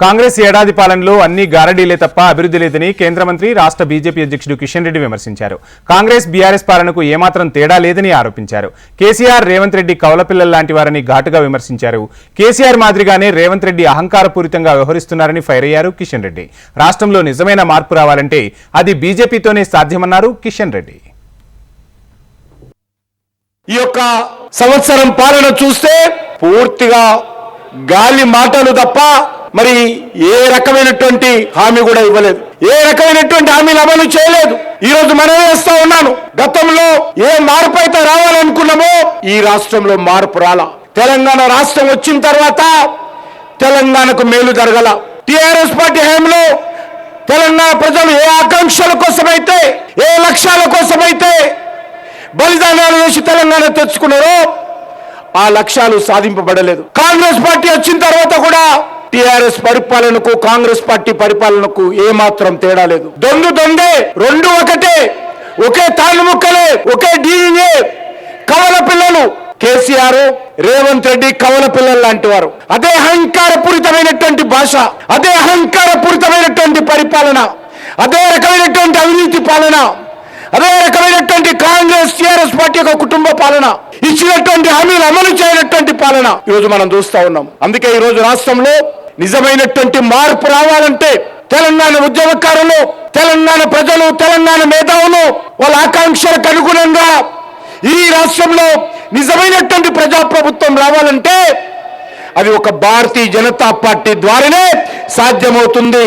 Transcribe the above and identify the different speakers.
Speaker 1: కాంగ్రెస్ ఏడాది పాలనలో అన్ని గారడీలే తప్ప అభివృద్ధి లేదని కేంద్ర మంత్రి రాష్ట్ర బీజేపీ అధ్యక్షుడు కిషన్ రెడ్డి విమర్శించారు. కాంగ్రెస్ బీఆర్ఎస్ పాలనకు ఏమాత్రం తేడా లేదని ఆరోపించారు. కేసీఆర్ రేవంత్ రెడ్డి కవలపిల్లల లాంటి వారని ఘాటుగా విమర్శించారు. కేసీఆర్ మాదిరిగానే రేవంత్ రెడ్డి అహంకారపూరితంగా వ్యవహరిస్తున్నారని ఫైర్ అయ్యారు కిషన్ రెడ్డి. రాష్ట్రంలో నిజమైన మార్పు రావాలంటే అది బీజేపీతోనే సాధ్యమన్నారు కిషన్ రెడ్డి.
Speaker 2: ఈ యొక్క సంవత్సరం పాలన చూస్తే పూర్తిగా గాలి మాటలు తప్ప మరి ఏ రకమైనటువంటి హామీ కూడా ఇవ్వలేదు, ఏ రకమైనటువంటి హామీలు అమలు చేయలేదు. ఈ రోజు మనం వేస్తా ఉన్నాను, గతంలో ఏ మార్పు అయితే రావాలనుకున్నామో ఈ రాష్ట్రంలో మార్పు రాలా. తెలంగాణ రాష్ట్రం వచ్చిన తర్వాత తెలంగాణకు మేలు జరగల. టిఆర్ఎస్ పార్టీ హయాంలో తెలంగాణ ప్రజలు ఏ ఆకాంక్షల కోసమైతే, ఏ లక్ష్యాల కోసమైతే బలిదానాలు వేసి తెలంగాణ తెచ్చుకున్నారో ఆ లక్ష్యాలు సాధింపబడలేదు. కాంగ్రెస్ పార్టీ వచ్చిన తర్వాత కూడా టిఆర్ఎస్ పరిపాలనకు కాంగ్రెస్ పార్టీ పరిపాలనకు ఏమాత్రం తేడా లేదు. దొందే రెండు ఒకటే, ఒకే తాళ్ళు ముక్కలే, ఒకే డీఎన్ఏ. కవల పిల్లలు కేసీఆర్, రేవంత్ రెడ్డి కవల పిల్లలు లాంటి వారు. అదే అహంకారపూరితమైనటువంటి భాష, అదే అహంకారపూరితమైనటువంటి పరిపాలన, అదే రకమైనటువంటి అవినీతి పాలన, అదే రకమైనటువంటి కాంగ్రెస్ టిఆర్ఎస్ పార్టీ యొక్క కుటుంబ పాలన, ఇచ్చినటువంటి హామీలు అమలు చేయనటువంటి పాలన ఈరోజు మనం చూస్తా ఉన్నాం. అందుకే ఈ రోజు రాష్ట్రంలో నిజమైనటువంటి మార్పు రావాలంటే తెలంగాణ ఉద్యమకారులు, తెలంగాణ ప్రజలు, తెలంగాణ మేధావులు వాళ్ళ ఆకాంక్షలకు అనుగుణంగా ఈ రాష్ట్రంలో నిజమైనటువంటి ప్రజాప్రభుత్వం రావాలంటే అది ఒక భారతీయ జనతా పార్టీ ద్వారానే సాధ్యమవుతుంది.